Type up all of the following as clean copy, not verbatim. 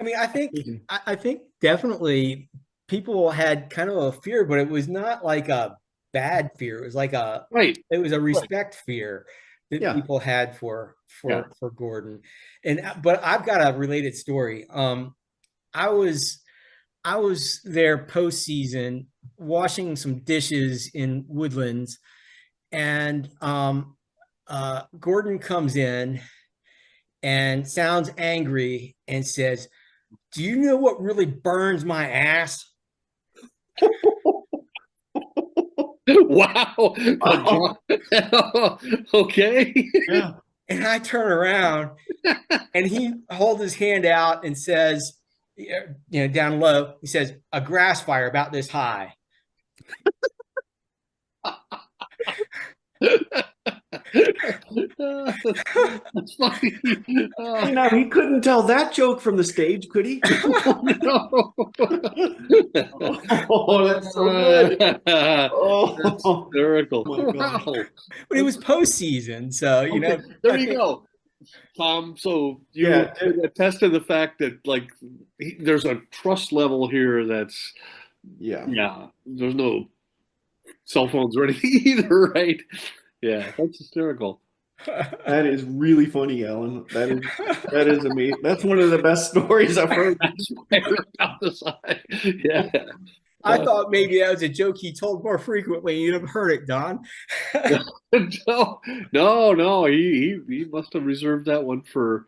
mean, I think definitely people had kind of a fear, but it was not like a bad fear. It was like Right. it was a Right. respect fear that Yeah. people had Yeah. for Gordon. And but I've got a related story. I was I was there postseason washing some dishes in Woodlands, and Gordon comes in and sounds angry and says, "Do you know what really burns my ass?" Wow. Okay. Yeah. And I turn around and he holds his hand out and says, down low, he says, "A grass fire about this high." That's funny. Hey, now he couldn't tell that joke from the stage, could he? No. Oh, that's so good. That's Oh, hysterical. my gosh. Wow. But it was That's, postseason, so okay, there I you think go. Tom, so you Yeah. attest to the fact that like there's a trust level here that's Yeah. yeah, there's no cell phones or anything either, right? Yeah, that's hysterical. That is really funny, Alan. That is amazing. That's one of the best stories I've heard. That's fire out the side. Yeah. I thought maybe that was a joke he told more frequently. You'd have heard it, Don. No, no. He must have reserved that one for.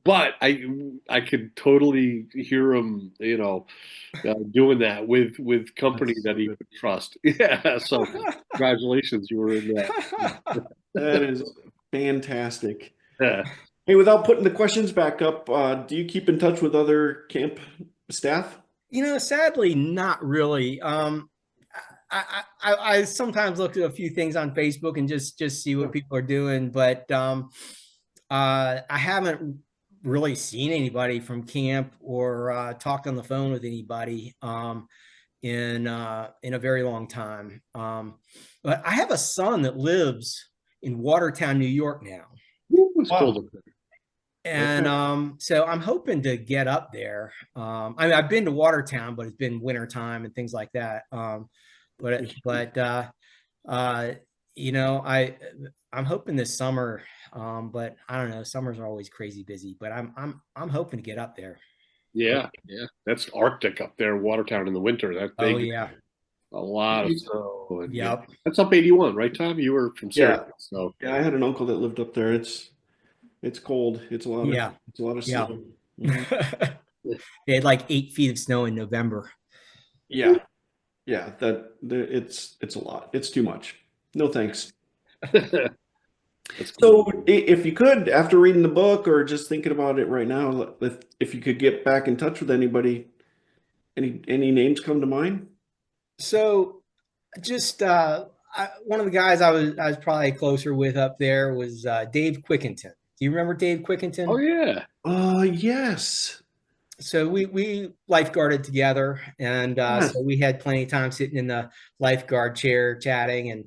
But I could totally hear him, doing that with company That's that so he good. could trust. Yeah. So congratulations, you were in that. That is fantastic. Yeah. Hey, without putting the questions back up, do you keep in touch with other camp staff? Sadly, not really. I sometimes look at a few things on Facebook and just see Yeah. what people are doing, but I haven't really seen anybody from camp or talked on the phone with anybody in a very long time. But I have a son that lives in Watertown, New York now. Ooh, it's cold Wow. up there. And Okay. so I'm hoping to get up there. I mean, I've been to Watertown, but it's been winter time and things like that. But uh, I'm hoping this summer. But I don't know. Summers are always crazy busy. But I'm hoping to get up there. Yeah, yeah. That's Arctic up there, Watertown in the winter. That they Oh get yeah. a lot of snow, and yeah, Yep. that's up 81, right, Tom? You were from Yeah. Syracuse, so Yeah, I had an uncle that lived up there. It's cold. Yeah. It's a lot of Yeah. snow. Mhm. They had like 8 feet of snow in November. Yeah. Yeah, it's a lot. It's too much. No thanks. that's cool. So if you could, after reading the book or just thinking about it right now, if you could get back in touch with anybody, any names come to mind? So just one of the guys I was probably closer with up there was Dave Quickington. Do you remember Dave Oh Quickington? yeah. Yes. So we lifeguarded together, and Yes. so we had plenty of time sitting in the lifeguard chair chatting,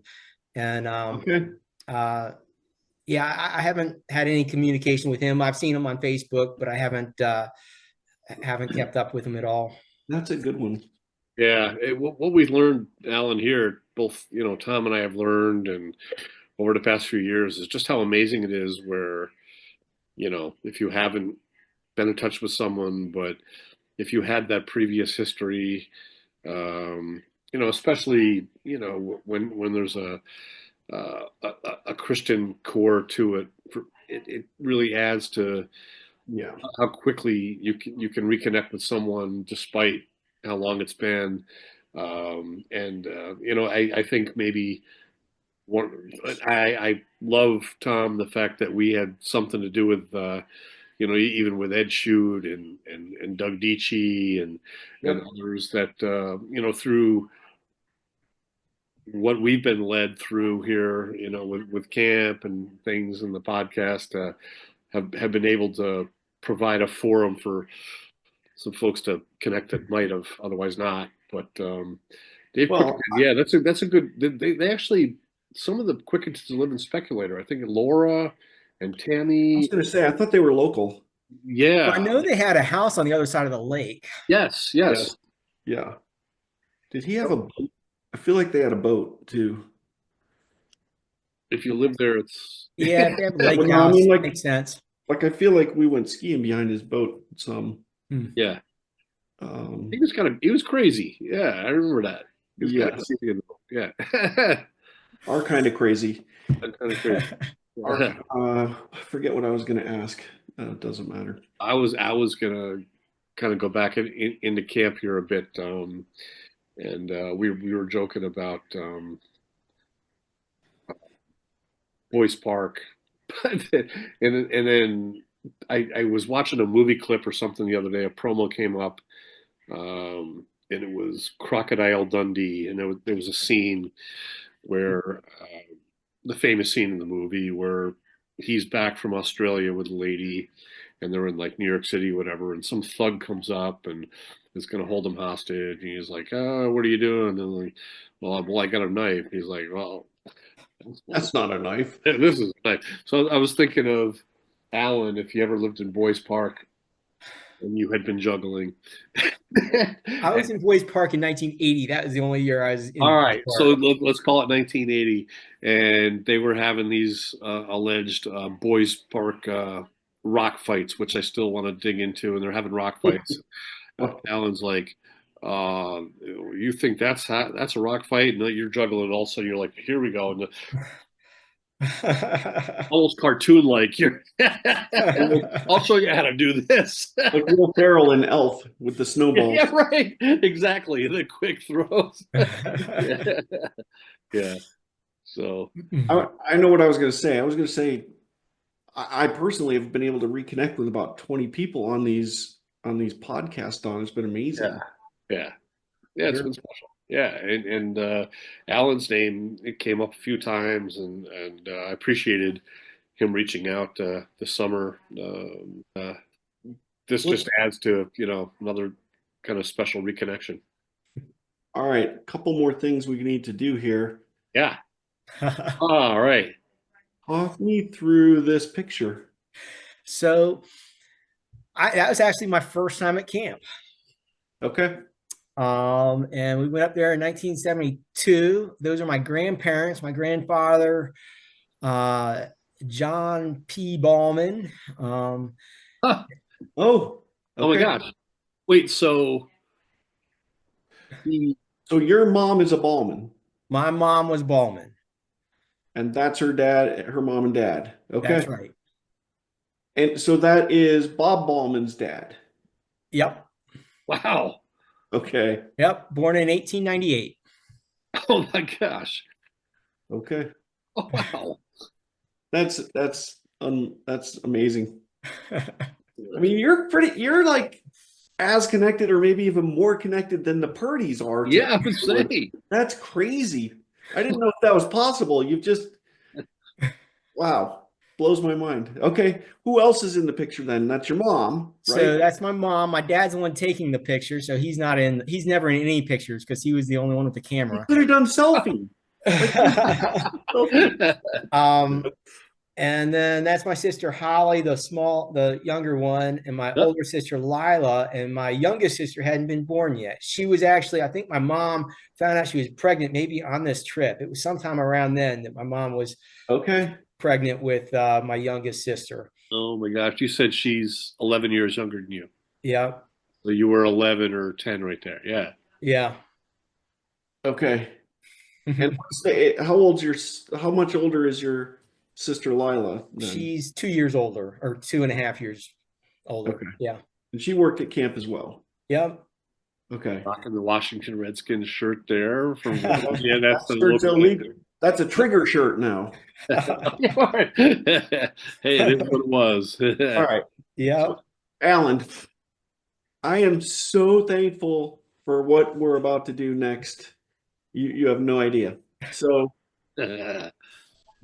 and Okay. uh, yeah, I haven't had any communication with him. I've seen him on Facebook, but I haven't kept up with him at all. That's a good one. Yeah, what we've learned, Alan, here, both Tom and I have learned, and over the past few years, is just how amazing it is. Where if you haven't been in touch with someone, but if you had that previous history, especially when there's a Christian core to it, it really adds to Yeah. how quickly you can reconnect with someone despite how long it's been. And I think maybe one I love, Tom, the fact that we had something to do with even with Ed Shoot and Doug Dietschy and Yep. others that through what we've been led through here, with camp and things and the podcast, have been able to provide a forum for some folks to connect that might have otherwise not. But Dave Quicken, Well, yeah, that's a good. They actually, some of the Quickens live in Speculator. I think Laura and I was Tammy. going to say, I thought they were local. But I Yeah. know they had a house on the other side of the lake. Yes. Yes. Yes. Yeah. Did he have a boat? I feel like they had a boat too. If you live there, it's Yeah, if they have a Yeah, lake well, no, I house, mean, makes sense. like I feel like we went skiing behind his boat some. Hmm. yeah. Um, He was crazy. Yeah, I remember that. He was kind of yes, crazy in the book. Yeah. are kind of crazy. Kind of crazy. Are Yeah. I forget what I was going to ask. It doesn't matter. I was gonna kind of go back into camp here a bit, and we were joking about Boys Park, and then I was watching a movie clip or something the other day. A promo came up, and it was Crocodile Dundee, and there was a scene where the famous scene in the movie where he's back from Australia with a lady, and they're in like New York City, whatever, and some thug comes up and is going to hold him hostage, and he's like, "Oh, what are you doing?" And like, well, I got a knife. He's like, "Well, That's not a knife. this is nice." So I was thinking of Alan, if you ever lived in Boys Park and you had been juggling. I was in Boys Park in 1980. That was the only year I was in All Boys right, so Park. let's call it 1980, and they were having these alleged Boys Park rock fights, which I still want to dig into, and they're having rock fights. Alan's like, "You think that's a rock fight?" And you're juggling, all of a sudden you're like, "Here we go," and almost cartoon like. You're, Like, I'll show you how to do this. like Will Ferrell in Elf with the Yeah, snowballs. right. Exactly. The quick throws. Yeah. Yeah. So. I know what I was going to say. I was going to say I personally have been able to reconnect with about 20 people on these podcasts. It's been Yeah. amazing. Yeah. Yeah, it's been special. Yeah, and Alan's name it came up a few times, and I appreciated him reaching out this summer. This Let's just adds to another kind of special reconnection. All right, a couple more things we need to do here. Yeah. All right. Talk me through this picture. So that was actually my first time at camp. Okay. And we went up there in 1972. Those are my grandparents, my grandfather, uh, John P. Ballman. Huh. Oh, Oh my okay. gosh. Wait, so he, So your mom is a Ballman, My mom was Ballman. and that's her dad, her mom and dad. That's Okay. right. And so that is Bob Ballman's dad. Yep. wow. Okay. Yep. Born in 1898. Oh my gosh. Okay. Oh wow. That's amazing. I mean, you're like as connected or maybe even more connected than the Purdys are to Yeah, I would Wood. say. That's crazy. I didn't know if that was possible. You've just wow, blows my mind. Okay, who else is in the picture then? That's your mom, right? So that's my mom. My dad's the one taking the picture, so he's never in any pictures because he was the only one with the You camera. could have done selfie. Like selfie. um, and then that's my sister Holly, the younger one, and my Yep. older sister Lila, and my youngest sister hadn't been born yet. She was actually, I think my mom found out she was pregnant maybe on this trip. It was sometime around then that my mom was Okay. pregnant with my youngest sister. Oh my gosh. You said she's 11 years younger than you. Yeah, So you were 11 or 10 right there. Yeah. yeah. Okay. And how much older is your sister Lila then? She's 2 years older, or 2.5 years older. Okay. Yeah. And she worked at camp as well. Yep. Okay. Rocking the Washington Redskins shirt there from yeah, that's That the shirt's local. illegal. That's a trigger shirt now. Hey, it is what it was. All right. Yep. So, Alan, I am so thankful for what we're about to do next. You have no idea. So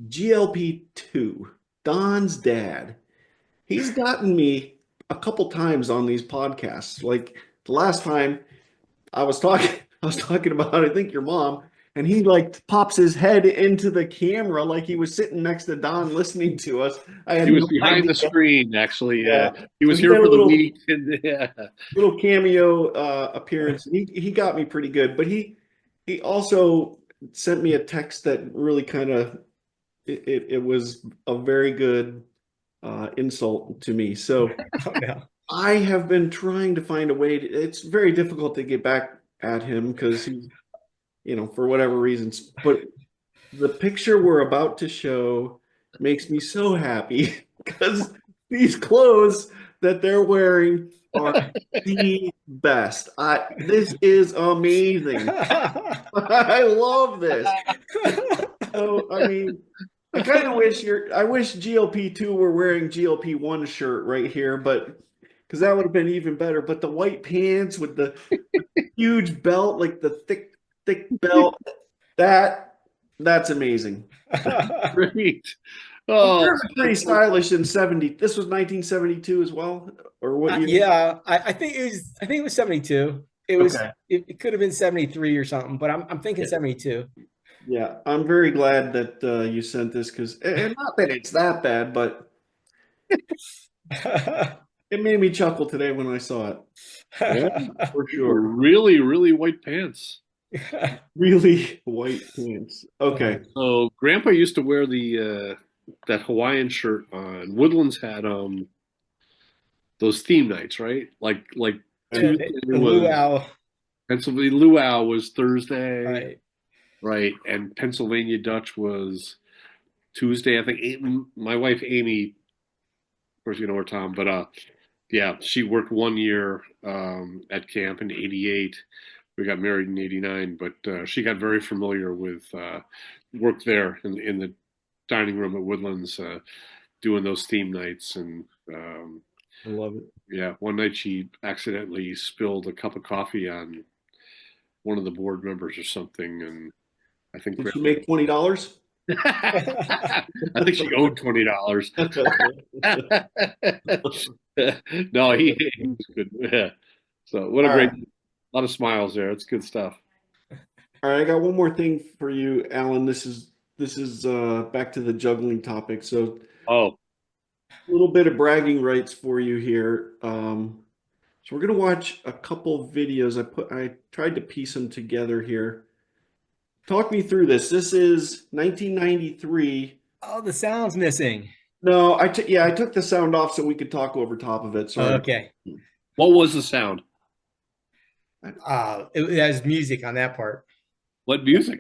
GLP-2, Don's dad, he's gotten me a couple times on these podcasts. Like the last time I was talking about, I think your mom, and he like pops his head into the camera like he was sitting next to Don listening to us. I had He was no behind the idea. screen, actually. Yeah. He So was he here had a for the little week, and yeah. little cameo appearance. He got me pretty good, but he also sent me a text that really kind of it was a very good insult to me. So Oh no. I have been trying to find a way to, it's very difficult to get back at him because he's, for whatever reasons. But the picture we're about to show makes me so happy because these clothes that they're wearing are the best. This is amazing. I love this. So, I mean, I kind of wish I wish GLP2 were wearing GLP1 shirt right here, but because that would have been even better. But the white pants with the huge belt, like the thick belt, that's amazing. Great. I'm Oh, sure it was pretty stylish in 70. This was 1972 as well, or what year? Yeah, I think it was 72. Okay. It could have been 73 or something, but I'm thinking Yeah. 72. Yeah, I'm very glad that you sent this because, and not that it's that bad, but it made me chuckle today when I saw it, yeah. for These were sure. really, really white pants. Really white pants. Okay. So Grandpa used to wear the that Hawaiian shirt on. Woodlands had those theme nights, right? Like The Tuesday the was luau, Pennsylvania luau was Thursday, right? right? And Pennsylvania Dutch was Tuesday. I think my wife Amy, of course you know her, Tom, but yeah, she worked 1 year at camp in '88. We got married in '89, but she got very familiar with work there in the dining room at Woodlands, doing those theme nights. And I love it. yeah, one night she accidentally spilled a cup of coffee on one of the board members or something, and I think Did she Grandpa. make $20? I think she owed $20. No, he was good. Yeah. So what a All great, right. lot of smiles there. It's good stuff. All right, I got one more thing for you, Alan. This is back to the juggling topic. So Oh, a little bit of bragging rights for you here. So we're gonna watch a couple videos. I tried to piece them together here. Talk me through this. This is 1993. Oh, the sound's missing. No, I took the sound off so we could talk over top of it. Sorry. Okay. what was the sound? It has music on that part. What music?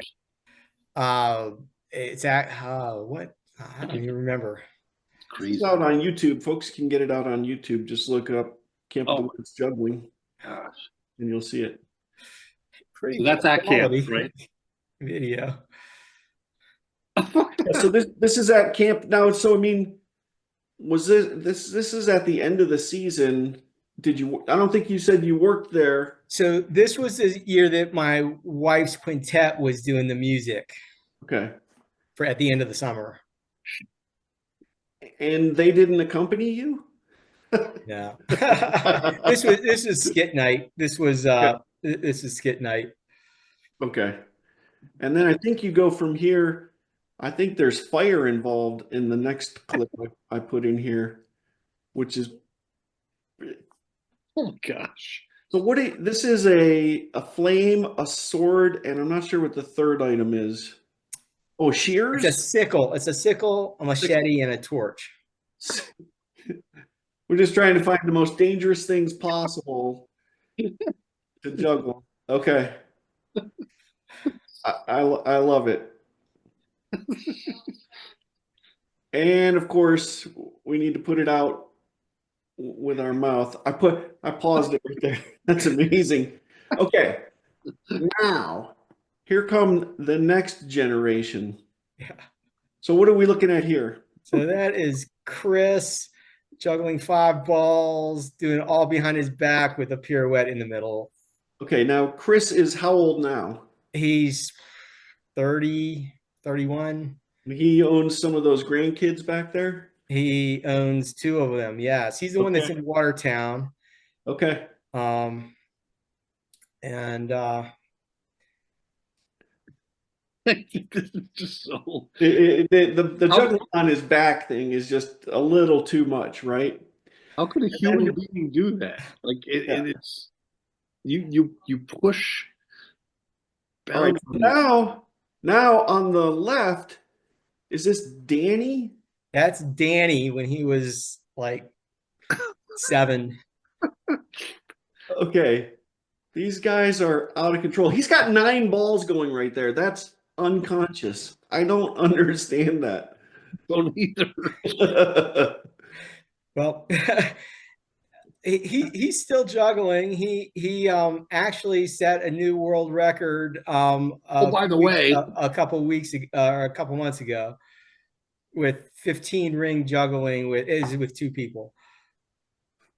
Uh, it's at what? I don't even remember. It's This is crazy. out on YouTube. Folks can get it out on YouTube. Just look up Camp of the Oh Woods Juggling gosh. and you'll see it. Pretty So that's at camp, quality right? video. Yeah, so this is at camp now. So I mean, was this is at the end of the season? Did you? I don't think you said you worked there. So this was the year that my wife's quintet was doing the music Okay, for at the end of the summer. and they didn't accompany you. No. This was skit night. This is skit night. Okay, and then I think you go from here. I think there's fire involved in the next clip I put in here, which is Oh gosh. so. This is a flame, a sword, and I'm not sure what the third item is. Oh, It's shears. a sickle. It's a sickle, a machete, and a torch. We're just trying to find the most dangerous things possible to juggle. Okay. I love it. And of course, we need to put it out with our mouth. I paused it right there. That's amazing. Okay. Now, here come the next generation. Yeah. So what are we looking at here? So that is Chris juggling 5 balls, doing it all behind his back with a pirouette in the middle. Okay, now Chris is how old now? He's 30, 31. He owns some of those grandkids back there. He owns 2 of them. Yes, he's the one that's Okay. in Watertown. Okay. And Like, this is just so. The How, juggling on his back thing is just a little too much, right? how could a And then human being do that? Like yeah. it's you push All right. boundaries. Now on the left, is this Danny? That's Danny when he was like 7. Okay. These guys are out of control. He's got 9 balls going right there. That's unconscious. I don't understand that. Don't either. Well, he's still juggling. He actually set a new world record Oh, by the way, a couple weeks or a couple months ago with 15 ring juggling with 2 people.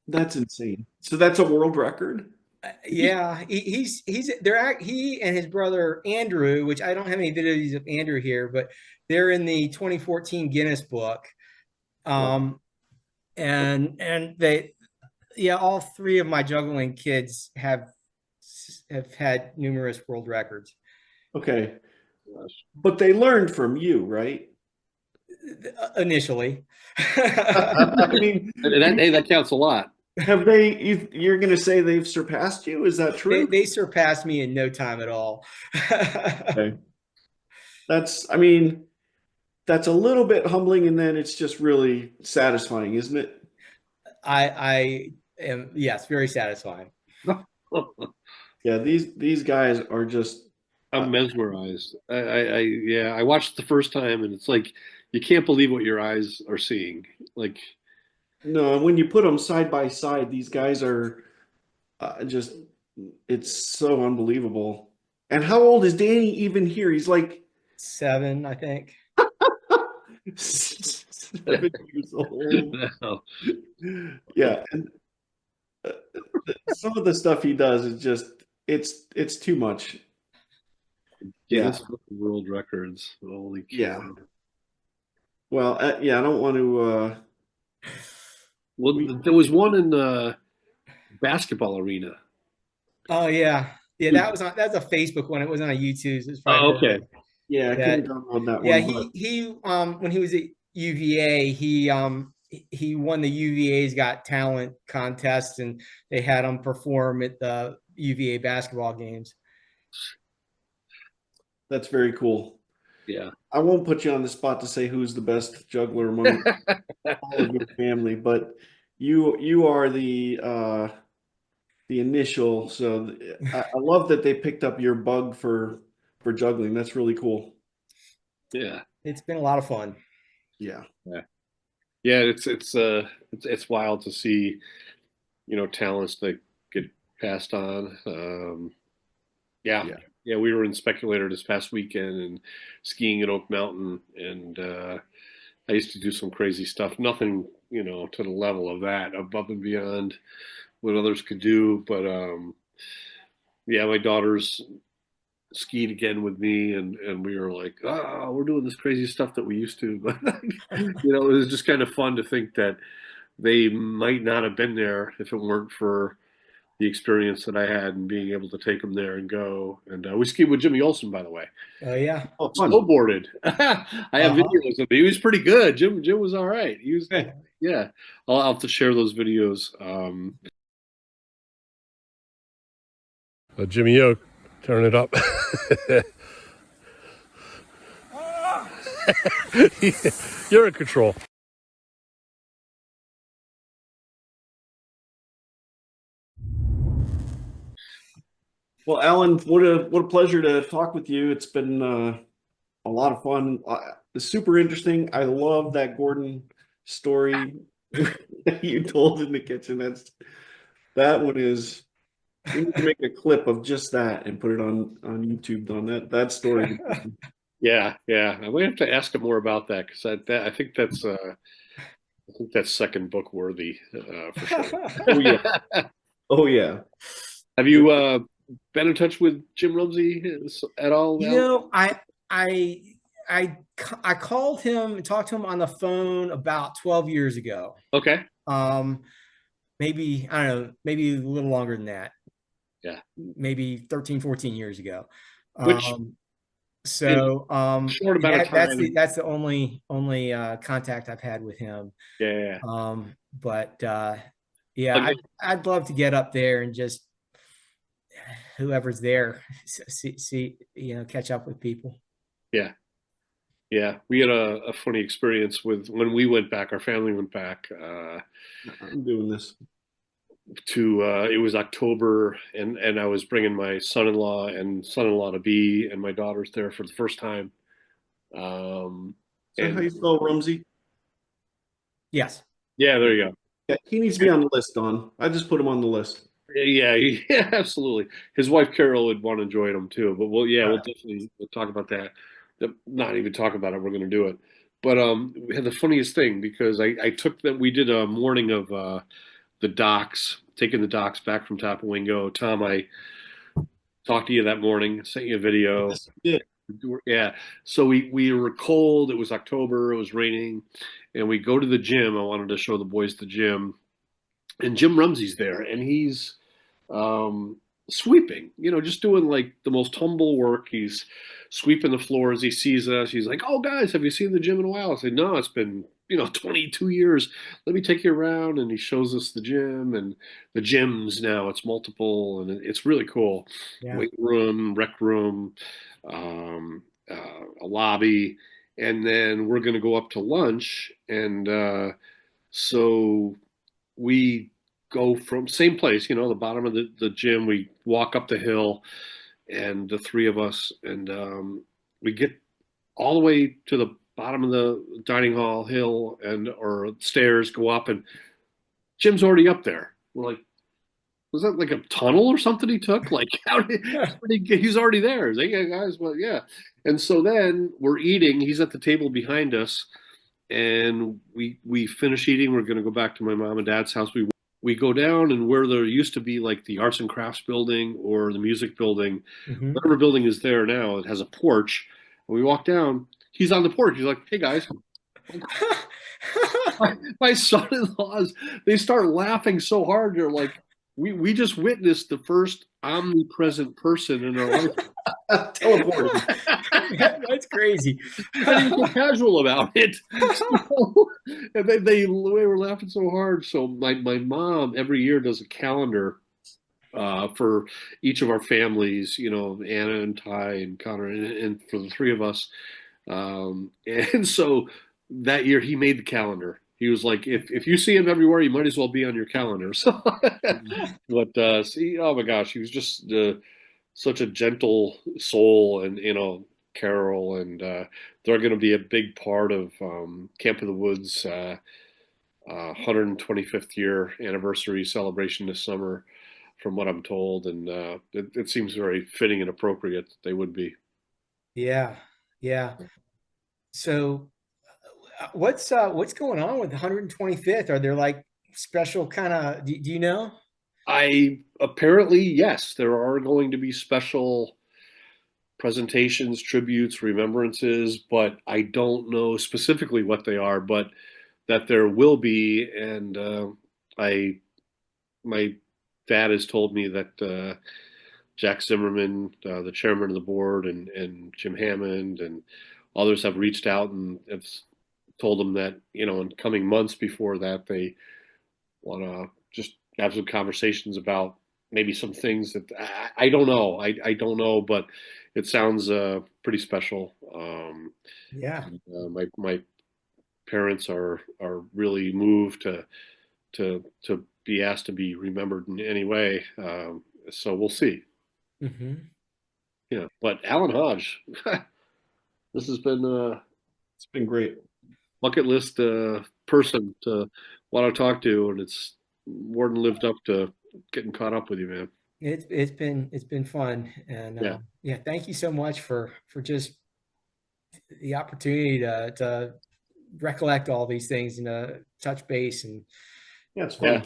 That's insane. So that's a world record? Yeah, he's there. He and his brother Andrew, which I don't have any videos of Andrew here, but they're in the 2014 Guinness book. Wow. And they, yeah, all 3 of my juggling kids have had numerous world records. Okay. But they learned from you, right? Initially. I mean, hey, that counts a lot. have they, you're going to say they've surpassed you? Is that true? They surpassed me in no time at all. Okay. I mean, that's a little bit humbling, and then it's just really satisfying, isn't it? I am, yes, very satisfying. Yeah, these guys are just I'm mesmerized. Yeah, I watched it the first time, and it's like you can't believe what your eyes are seeing. Like, no, and when you put them side by side, these guys are just it's so unbelievable. And how old is Danny even here? He's like 7, I think. 7 years old. no. Yeah, and some of the stuff he does is just it's too much. Yeah, Guinness Book of World Records. Holy yeah. cow! Well, yeah, I don't want to. Well, there was one in the basketball arena. Oh yeah, yeah. That's a Facebook one. It wasn't on YouTube. So it's Oh, probably okay. better. Yeah, I Yeah, couldn't download that yeah. one, but He when he was at UVA, he won the UVA's Got Talent contest, and they had him perform at the UVA basketball games. that's very cool. Yeah. I won't put you on the spot to say who's the best juggler among all of your family, but you are the initial. So I love that they picked up your bug for juggling. That's really cool. Yeah. It's been a lot of fun. Yeah. Yeah. Yeah. It's wild to see, talents that get passed on. Yeah. Yeah. Yeah. We were in Speculator this past weekend and skiing at Oak Mountain, and I used to do some crazy stuff. Nothing, to the level of that, above and beyond what others could do. But yeah, my daughters skied again with me, and we were like, oh, we're doing this crazy stuff that we used to. But it was just kind of fun to think that they might not have been there if it weren't for the experience that I had and being able to take them there and go. And we skied with Jimmy Olsen, by the way. Oh yeah. Oh, fun. Snowboarded. I have Uh-huh. videos of him. He was pretty good. Jim was all right. He was, yeah. I'll have to share those videos. Jimmy O, turn it up. You're in control. Well, Alan, what a pleasure to talk with you. It's been a lot of fun. It's super interesting. I love that Gordon story that you told in the kitchen. That one is. We need to make a clip of just that and put it on YouTube. On that story. Yeah, yeah. I might have to ask him more about that because I think that's second book worthy for sure. Oh yeah. Oh yeah. Have you been in touch with Jim Rumsey at all? You Al? know, I I I called him and talked to him on the phone about 12 years ago. Okay. Maybe, I don't know, maybe a little longer than that. Yeah. Maybe 13, 14 years ago. Which So short amount of time. that's the only contact I've had with him. Yeah. But yeah, Again, I'd love to get up there and just whoever's there see catch up with people. yeah. Yeah. We had a funny experience with when we went back, our family went back I'm doing this. to it was October, and I was bringing my son-in-law and son-in-law to be, and my daughter's there for the first time. Is that how And you spell Rumsey? Yes. yeah, there you go. Yeah, he needs to be on the list, Don. I just put him on the list. Yeah, yeah, absolutely. His wife Carol would want to join him too. But we'll definitely we'll talk about that. Not even talk about it. We're going to do it. But we had the funniest thing because I took that we did a morning of the docks, taking the docks back from Tapawingo. Tom, I talked to you that morning, sent you a video. Yes, you did. Yeah. So we were cold. It was October. It was raining, and we go to the gym. I wanted to show the boys the gym, and Jim Rumsey's there, and he's um, sweeping, just doing like the most humble work. He's sweeping the floor as he sees us. He's like, "Oh, guys, have you seen the gym in a while?" I said, "No, it's been 22 years. Let me take you around." And he shows us the gym and the gyms now. It's multiple, and it's really cool. Yeah. Weight room, rec room, a lobby, and then we're going to go up to lunch, and so we go from same place, the bottom of the gym. We walk up the hill, and the three of us, and we get all the way to the bottom of the dining hall hill or stairs, go up, and Jim's already up there. We're like, was that like a tunnel or something he took? Like, he's already there. He's like, yeah, guys, well, yeah. And so then we're eating. He's at the table behind us, and we finish eating. We're going to go back to my mom and dad's house. We go down, and where there used to be like the arts and crafts building or the music building, whatever building is there now, it has a porch. And we walk down. He's on the porch. He's like, "Hey guys." My son-in-laws, they start laughing so hard. They're like, we just witnessed the first omnipresent person in our life. Teleported. That's crazy. Not even casual about it. So, and they were laughing so hard. So my mom every year does a calendar for each of our families. Anna and Ty and Connor, and for the three of us. And so that year he made the calendar. He was like, if you see him everywhere, you might as well be on your calendar. So, but see, oh my gosh, he was just such a gentle soul, and Carol, and they're going to be a big part of Camp of the Woods 125th year anniversary celebration this summer, from what I'm told, and it seems very fitting and appropriate that they would be. Yeah. So what's going on with the 125th? Are there like special kind of, do you know? Apparently, yes, there are going to be special presentations, tributes, remembrances, but I don't know specifically what they are, but that there will be. And my dad has told me that Jack Zimmerman, the chairman of the board, and Jim Hammond and others have reached out and have told them that, in coming months before that, they want to just have some conversations about maybe some things that I don't know. I don't know, but it sounds pretty special. Yeah. My parents are really moved to be asked to be remembered in any way. So we'll see. But Alan Hodge, this has been It's been great. bucket list person to want to talk to, and it's more than lived up to getting caught up with you, man. It's been fun, and yeah, thank you so much for just the opportunity to recollect all these things and touch base and Yeah, it's fun.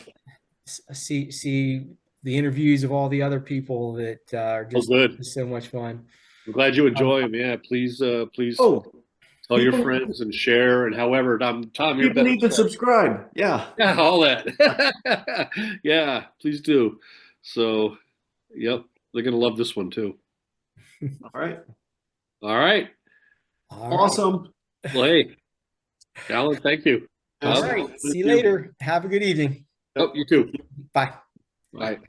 see the interviews of all the other people that are just so much fun. I'm glad you enjoy them. Yeah, please tell your friends and share, and however, Tom, you're people need to subscribe. Yeah, all that. Yeah, please do. So, yep, they're gonna love this one too. All right. All right. All right. Awesome. Well, hey, Alan, thank you. All right. See you later. Have a good evening. Oh, you too. Bye. Bye.